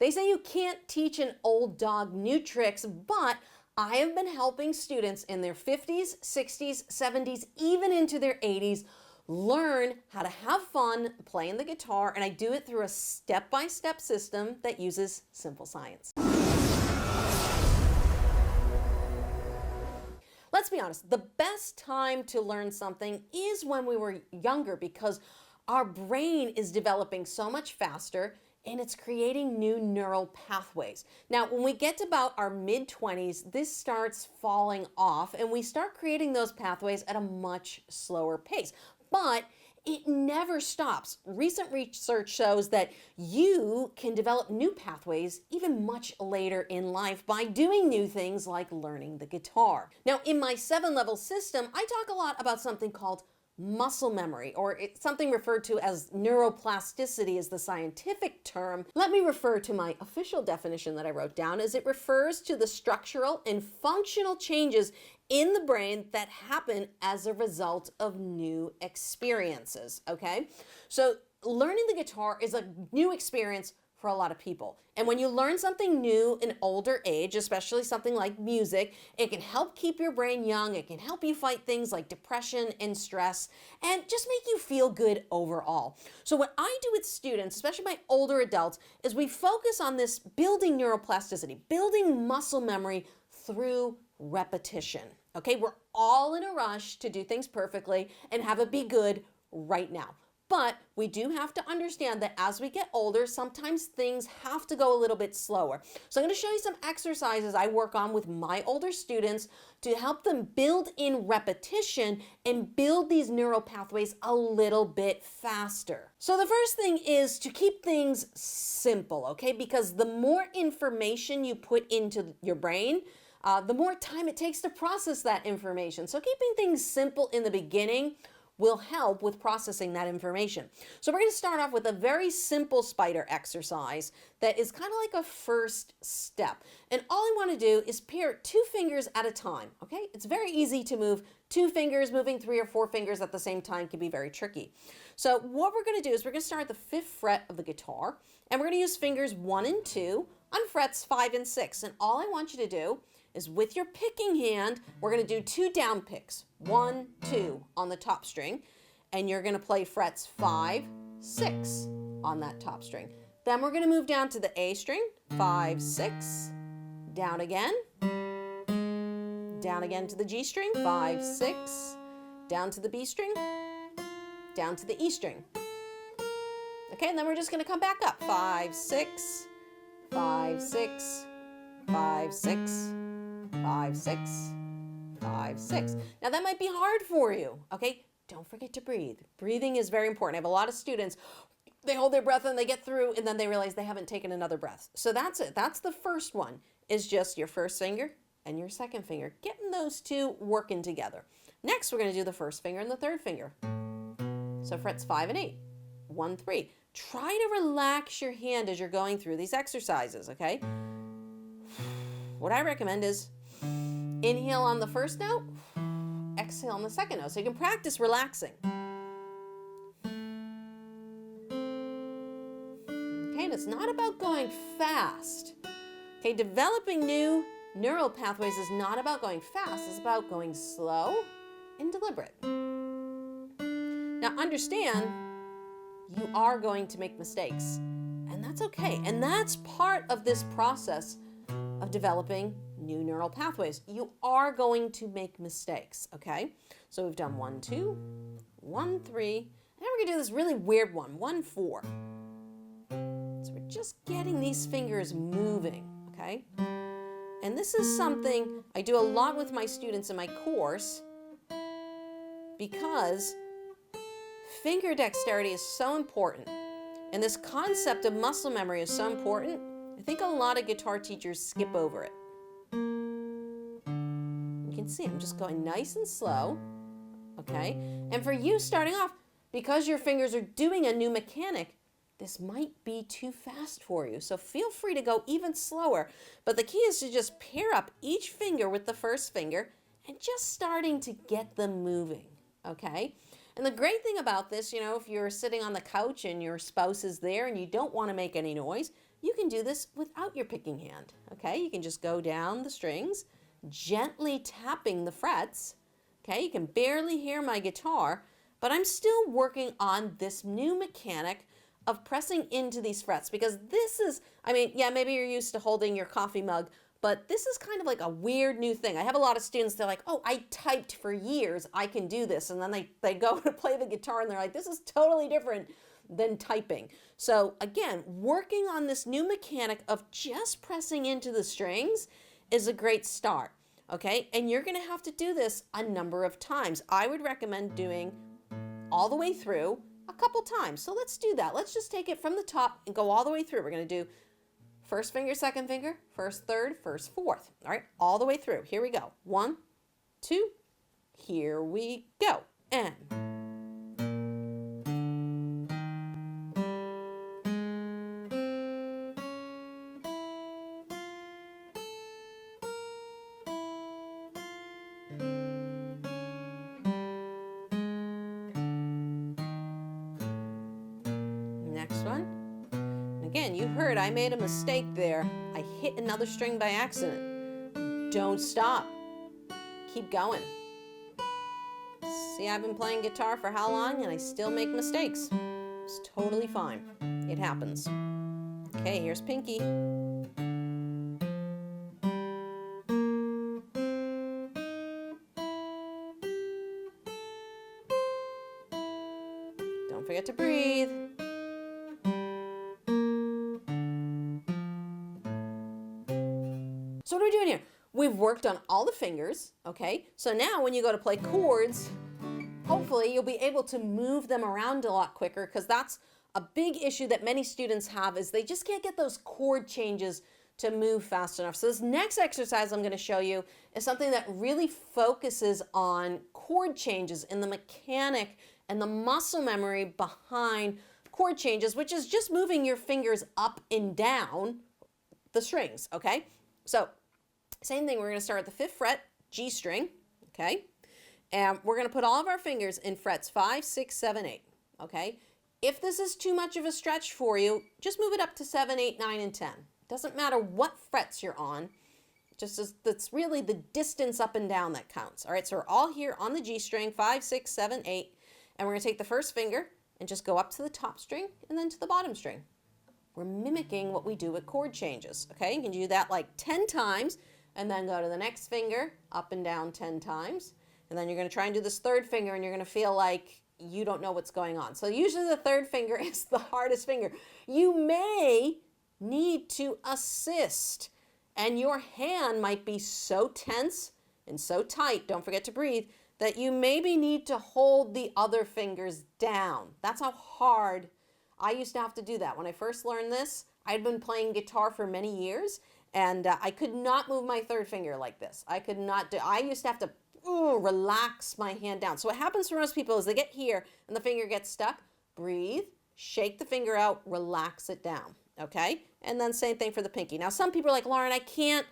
They say you can't teach an old dog new tricks, but I have been helping students in their 50s, 60s, 70s, even into their 80s learn how to have fun playing the guitar, and I do it through a step-by-step system that uses simple science. Let's be honest, the best time to learn something is when we were younger because our brain is developing so much faster and it's creating new neural pathways. Now, when we get to about our mid-20s, this starts falling off and we start creating those pathways at a much slower pace. But it never stops. Recent research shows that you can develop new pathways even much later in life by doing new things like learning the guitar. Now, in my 7-level system, I talk a lot about something called muscle memory, or it's something referred to as neuroplasticity is the scientific term. Let me refer to my official definition that I wrote down, as it refers to the structural and functional changes in the brain that happen as a result of new experiences, okay? So learning the guitar is a new experience for a lot of people. And when you learn something new in older age, especially something like music, it can help keep your brain young. It can help you fight things like depression and stress and just make you feel good overall. So what I do with students, especially my older adults, is we focus on this building neuroplasticity, building muscle memory through repetition. Okay, we're all in a rush to do things perfectly and have it be good right now. But we do have to understand that as we get older, sometimes things have to go a little bit slower. So I'm going to show you some exercises I work on with my older students to help them build in repetition and build these neural pathways a little bit faster. So the first thing is to keep things simple, okay? Because the more information you put into your brain, the more time it takes to process that information. So keeping things simple in the beginning will help with processing that information. So we're going to start off with a very simple spider exercise that is kind of like a first step. And all I want to do is pair 2 fingers at a time, okay? It's very easy to move 2 fingers. Moving 3 or 4 fingers at the same time can be very tricky. So what we're going to do is we're going to start at the 5th fret of the guitar, and we're going to use fingers 1 and 2 on frets 5 and 6. And all I want you to do is with your picking hand, we're going to do 2 down picks, 1, 2 on the top string, and you're going to play frets 5, 6 on that top string. Then we're going to move down to the A string, 5, 6, down again to the G string, 5, 6, down to the B string, down to the E string. Okay, and then we're just going to come back up, 5, 6, 5, 6, 5, 6, 5, 6, 5, 6. Now that might be hard for you, okay? Don't forget to breathe. Breathing is very important. I have a lot of students, they hold their breath and they get through and then they realize they haven't taken another breath. So that's it. That's the first one, is just your first finger and your second finger, getting those 2 working together. Next, we're going to do the first finger and the third finger. So frets 5 and 8, 1, 3. Try to relax your hand as you're going through these exercises, okay? What I recommend is inhale on the first note, exhale on the second note, so you can practice relaxing. Okay, and it's not about going fast. Okay, developing new neural pathways is not about going fast, it's about going slow and deliberate. Now understand, you are going to make mistakes, and that's okay. And that's part of this process of developing new neural pathways. You are going to make mistakes, okay? So we've done 1, 2, 1, 3, and now we're gonna do this really weird one, 1, 4. So we're just getting these fingers moving, okay? And this is something I do a lot with my students in my course because finger dexterity is so important. And this concept of muscle memory is so important. I think a lot of guitar teachers skip over it. You can see I'm just going nice and slow, okay? And for you starting off, because your fingers are doing a new mechanic, this might be too fast for you. So feel free to go even slower. But the key is to just pair up each finger with the first finger and just starting to get them moving, okay? And the great thing about this, you know, if you're sitting on the couch and your spouse is there and you don't want to make any noise, you can do this without your picking hand, okay? You can just go down the strings, gently tapping the frets, okay? You can barely hear my guitar, but I'm still working on this new mechanic of pressing into these frets, because this is, I mean, yeah, maybe you're used to holding your coffee mug, but this is kind of like a weird new thing. I have a lot of students, they're like, oh, I typed for years, I can do this. And then they go to play the guitar and they're like, this is totally different than typing. So again, working on this new mechanic of just pressing into the strings is a great start, okay? And you're gonna have to do this a number of times. I would recommend doing all the way through a couple times. So let's do that. Let's just take it from the top and go all the way through. We're gonna do first finger, second finger, first third, first fourth. All right, all the way through. Here we go. 1, 2, here we go. And next one. Again, you heard I made a mistake there. I hit another string by accident. Don't stop. Keep going. See, I've been playing guitar for how long and I still make mistakes. It's totally fine. It happens. Okay, here's Pinky. Don't forget to breathe. So what are we doing here? We've worked on all the fingers, okay? So now when you go to play chords, hopefully you'll be able to move them around a lot quicker, because that's a big issue that many students have, is they just can't get those chord changes to move fast enough. So this next exercise I'm going to show you is something that really focuses on chord changes and the mechanic and the muscle memory behind chord changes, which is just moving your fingers up and down the strings, okay? So same thing, we're going to start at the 5th fret, G string, okay? And we're going to put all of our fingers in frets 5, 6, 7, 8, okay? If this is too much of a stretch for you, just move it up to 7, 8, 9, and 10. Doesn't matter what frets you're on, just as that's really the distance up and down that counts. All right, so we're all here on the G string, 5, 6, 7, 8, and we're going to take the first finger and just go up to the top string and then to the bottom string. We're mimicking what we do with chord changes, okay? You can do that like 10 times, and then go to the next finger, up and down 10 times. And then you're going to try and do this third finger, and you're going to feel like you don't know what's going on. So usually the third finger is the hardest finger. You may need to assist, and your hand might be so tense and so tight, don't forget to breathe, that you maybe need to hold the other fingers down. That's how hard I used to have to do that. When I first learned this, I'd been playing guitar for many years, and I could not move my third finger like this. I could not do, I used to have to relax my hand down. So what happens for most people is they get here and the finger gets stuck. Breathe, shake the finger out, relax it down, okay? And then same thing for the pinky. Now some people are like, Lauren, I can't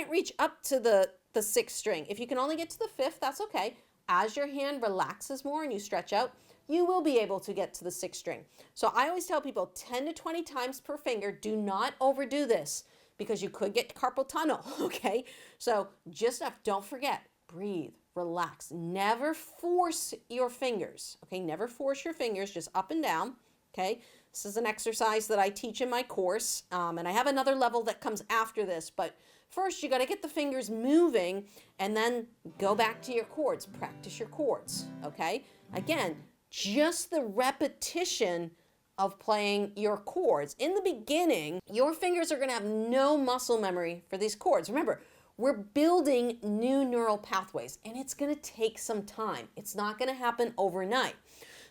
reach up to the 6th string. If you can only get to the 5th, that's okay. As your hand relaxes more and you stretch out, you will be able to get to the 6th string. So I always tell people 10 to 20 times per finger. Do not overdo this, because you could get carpal tunnel, okay? So just don't forget, breathe, relax. Never force your fingers, okay? Never force your fingers, just up and down, okay? This is an exercise that I teach in my course, and I have another level that comes after this, but first you gotta get the fingers moving and then go back to your chords, practice your chords, okay? Again, just the repetition of playing your chords. In the beginning, your fingers are going to have no muscle memory for these chords. Remember, we're building new neural pathways, and it's going to take some time. It's not going to happen overnight.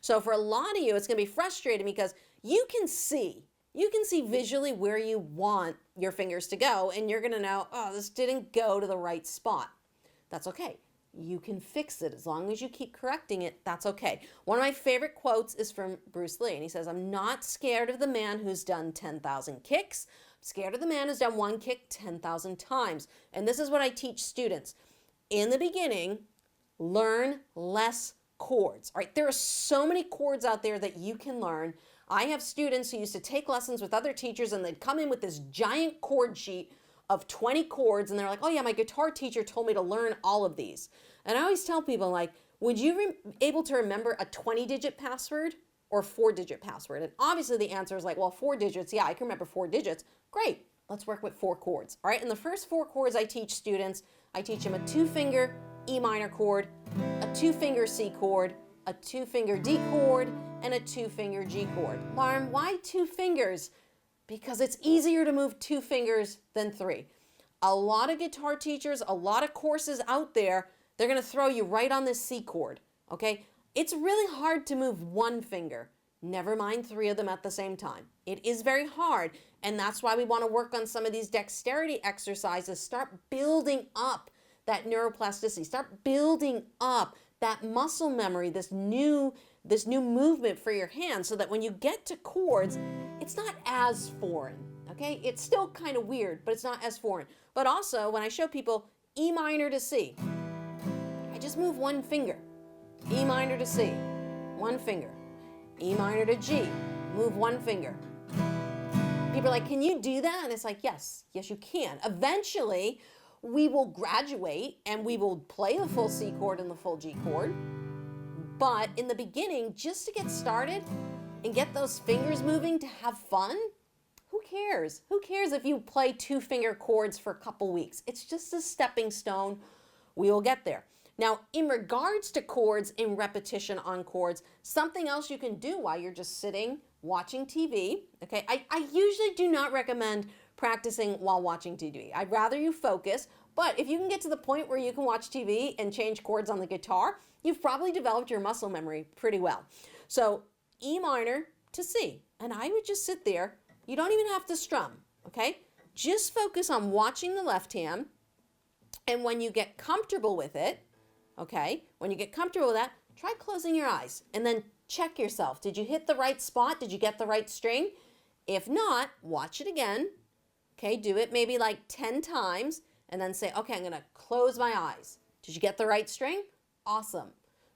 So for a lot of you, it's going to be frustrating because you can see visually where you want your fingers to go, and you're going to know, oh, this didn't go to the right spot. That's okay. You can fix it. As long as you keep correcting it, that's okay. One of my favorite quotes is from Bruce Lee, and he says, I'm not scared of the man who's done 10,000 kicks. I'm scared of the man who's done one kick 10,000 times. And this is what I teach students. In the beginning, learn less chords. All right, there are so many chords out there that you can learn. I have students who used to take lessons with other teachers and they'd come in with this giant chord sheet of 20 chords and they're like, oh yeah, my guitar teacher told me to learn all of these. And I always tell people, like, would you be able to remember a 20-digit password or 4-digit password? And obviously the answer is like, well, 4 digits, yeah, I can remember 4 digits. Great, let's work with 4 chords. All right, and the first 4 chords I teach students, I teach them a 2-finger E minor chord, a 2-finger C chord, a 2-finger D chord, and a 2-finger G chord. Lauren, why 2 fingers? Because it's easier to move 2 fingers than 3. A lot of guitar teachers, a lot of courses out there, they're going to throw you right on this C chord, okay? It's really hard to move 1 finger, never mind 3 of them at the same time. It is very hard, and that's why we want to work on some of these dexterity exercises. Start building up that neuroplasticity. Start building up that muscle memory, this new movement for your hands, so that when you get to chords, it's not as foreign, okay? It's still kind of weird, but it's not as foreign. But also, when I show people E minor to C, I just move 1 finger. E minor to C, 1 finger. E minor to G, move 1 finger. People are like, can you do that? And it's like, yes, you can. Eventually, we will graduate and we will play the full C chord and the full G chord. But in the beginning, just to get started and get those fingers moving to have fun, who cares? Who cares if you play 2-finger chords for a couple weeks? It's just a stepping stone. We will get there. Now, in regards to chords and repetition on chords, something else you can do while you're just sitting watching TV, okay? I usually do not recommend practicing while watching TV. I'd rather you focus, but if you can get to the point where you can watch TV and change chords on the guitar, you've probably developed your muscle memory pretty well. So E minor to C, and I would just sit there. You don't even have to strum, okay? Just focus on watching the left hand, and when you get comfortable with it, okay, when you get comfortable with that, try closing your eyes and then check yourself. Did you hit the right spot? Did you get the right string? If not, watch it again. Okay, do it maybe like 10 times and then say, okay, I'm going to close my eyes. Did you get the right string? Awesome.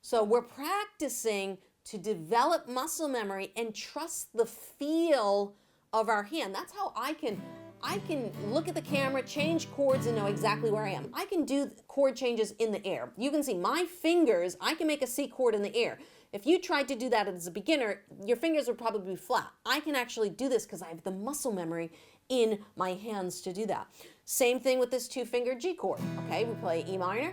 So we're practicing to develop muscle memory and trust the feel of our hand. That's how I can look at the camera, change chords, and know exactly where I am. I can do chord changes in the air. You can see my fingers, I can make a C chord in the air. If you tried to do that as a beginner, your fingers would probably be flat. I can actually do this because I have the muscle memory in my hands to do that. Same thing with this 2-finger G chord. Okay, we play E minor,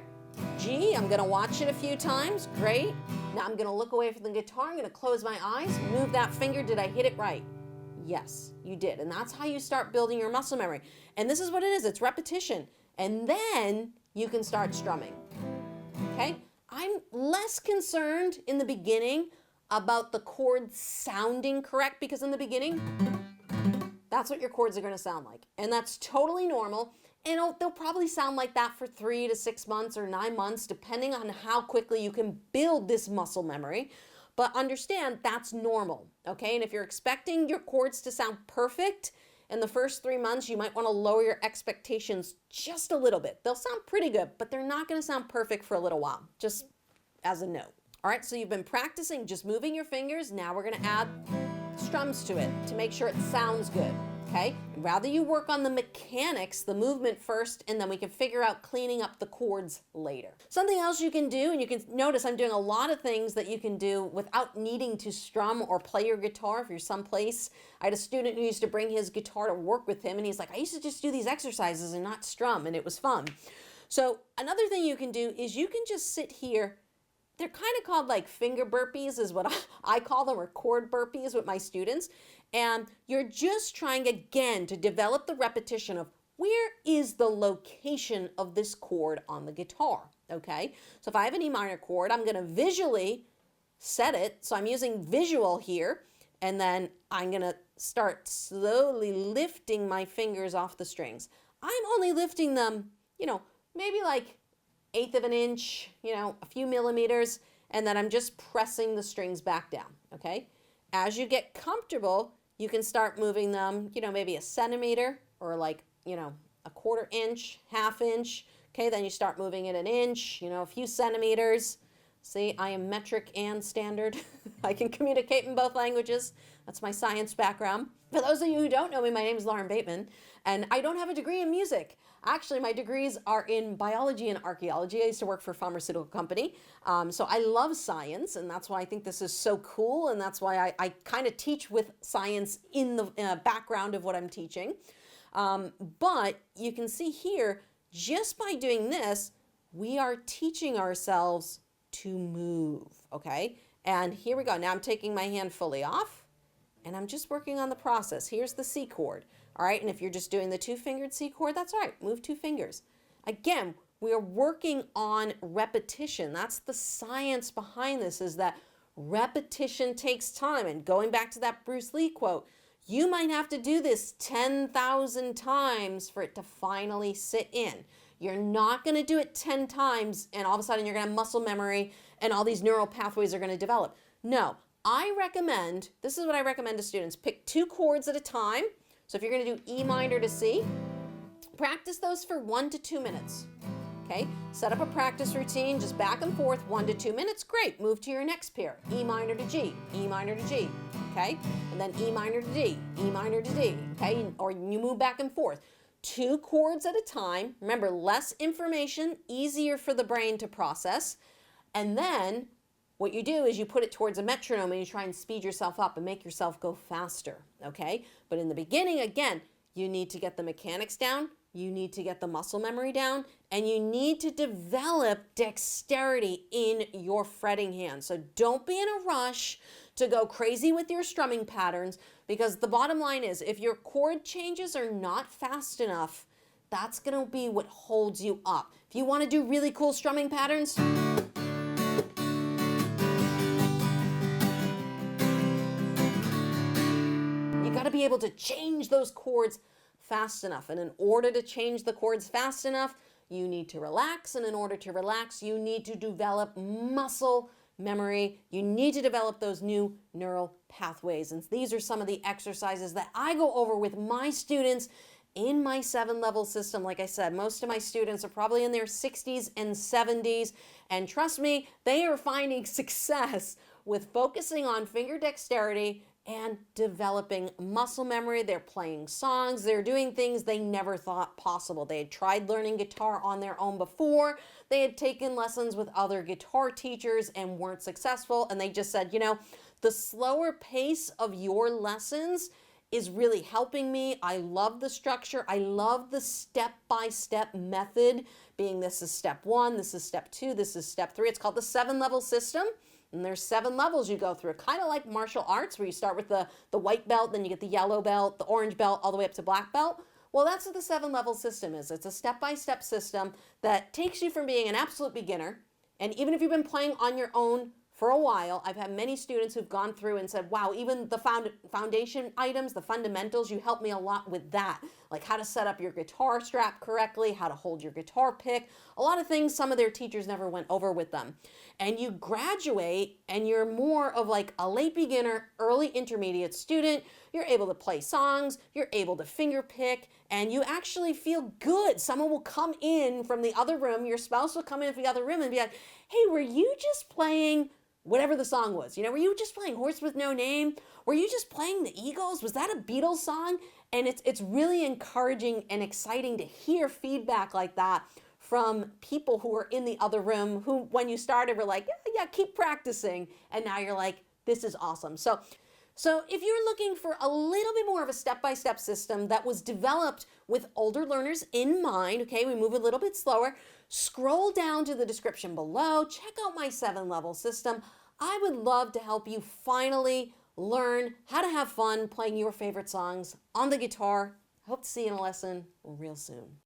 G, I'm gonna watch it a few times, great. Now I'm gonna look away from the guitar, I'm gonna close my eyes, move that finger, did I hit it right? Yes, you did. And that's how you start building your muscle memory. And this is what it is, it's repetition. And then you can start strumming, okay? I'm less concerned in the beginning about the chords sounding correct, because in the beginning, that's what your chords are going to sound like. And that's totally normal. And they'll probably sound like that for 3 to 6 months or 9 months, depending on how quickly you can build this muscle memory. But understand that's normal, okay? And if you're expecting your chords to sound perfect in the first 3 months, you might want to lower your expectations just a little bit. They'll sound pretty good, but they're not going to sound perfect for a little while, just as a note. All right, so you've been practicing just moving your fingers. Now we're going to add strums to it to make sure it sounds good, okay? Rather you work on the mechanics, the movement first, and then we can figure out cleaning up the chords later. Something else you can do, and you can notice I'm doing a lot of things that you can do without needing to strum or play your guitar if you're someplace. I had a student who used to bring his guitar to work with him, and he's like, I used to just do these exercises and not strum, and it was fun. So another thing you can do is you can just sit here. They're kind of called like finger burpees is what I call them, or chord burpees with my students. And you're just trying again to develop the repetition of where is the location of this chord on the guitar, okay? So if I have an E minor chord, I'm going to visually set it. So I'm using visual here, and then I'm going to start slowly lifting my fingers off the strings. I'm only lifting them, maybe like 1/8 of an inch, a few millimeters, and then I'm just pressing the strings back down, okay? As you get comfortable, you can start moving them, maybe 1 centimeter or like, 1/4 inch, 1/2 inch, okay? Then you start moving it 1 inch, a few centimeters. See, I am metric and standard. I can communicate in both languages. That's my science background. For those of you who don't know me, my name is Lauren Bateman, and I don't have a degree in music. Actually, my degrees are in biology and archaeology. I used to work for a pharmaceutical company. So I love science, and that's why I think this is so cool, and that's why I kind of teach with science in the background of what I'm teaching. But you can see here, just by doing this, we are teaching ourselves to move, okay? And here we go. Now I'm taking my hand fully off, and I'm just working on the process. Here's the C chord, all right? And if you're just doing the two-fingered C chord, that's all right. Move two fingers. Again, we are working on repetition. That's the science behind this, is that repetition takes time. And going back to that Bruce Lee quote, you might have to do this 10,000 times for it to finally sit in. You're not going to do it 10 times and all of a sudden you're going to have muscle memory and all these neural pathways are going to develop. No, this is what I recommend to students. Pick 2 chords at a time. So if you're going to do E minor to C, practice those for 1 to 2 minutes. Okay, set up a practice routine, just back and forth, 1 to 2 minutes, great. Move to your next pair, E minor to G, E minor to G, okay? And then E minor to D, E minor to D, okay? Or you move back and forth. 2 chords at a time. Remember, less information, easier for the brain to process. And then what you do is you put it towards a metronome and you try and speed yourself up and make yourself go faster, okay? But in the beginning, again, you need to get the mechanics down, you need to get the muscle memory down, and you need to develop dexterity in your fretting hand. So don't be in a rush to go crazy with your strumming patterns, because the bottom line is if your chord changes are not fast enough, that's going to be what holds you up. If you want to do really cool strumming patterns, you got to be able to change those chords fast enough. And in order to change the chords fast enough, you need to relax. And in order to relax, you need to develop muscle memory. You need to develop those new neural pathways. And these are some of the exercises that I go over with my students in my 7-level system. Like I said, most of my students are probably in their 60s and 70s. And trust me, they are finding success with focusing on finger dexterity and developing muscle memory. They're playing songs. They're doing things they never thought possible. They had tried learning guitar on their own before. They had taken lessons with other guitar teachers and weren't successful. And they just said, you know, the slower pace of your lessons is really helping me. I love the structure. I love the step-by-step method, being this is step 1, this is step 2, this is step 3. It's called the 7-level system. And there's 7 levels you go through, kind of like martial arts, where you start with the white belt, then you get the yellow belt, the orange belt, all the way up to black belt. Well, that's what the 7-level system is. It's a step-by-step system that takes you from being an absolute beginner, and even if you've been playing on your own for a while, I've had many students who've gone through and said, wow, even the foundation items, the fundamentals, you helped me a lot with that. Like how to set up your guitar strap correctly, how to hold your guitar pick, a lot of things some of their teachers never went over with them. And you graduate and you're more of like a late beginner, early intermediate student. You're able to play songs, you're able to finger pick, and you actually feel good. Someone will come in from the other room, your spouse will come in from the other room and be like, hey, were you just playing whatever the song was? You know, were you just playing Horse with No Name? Were you just playing the Eagles? Was that a Beatles song? And it's really encouraging and exciting to hear feedback like that from people who are in the other room who, when you started, were like, yeah, keep practicing. And now you're like, this is awesome. So if you're looking for a little bit more of a step-by-step system that was developed with older learners in mind, okay, we move a little bit slower, scroll down to the description below, check out my 7-level system. I would love to help you finally learn how to have fun playing your favorite songs on the guitar. Hope to see you in a lesson real soon.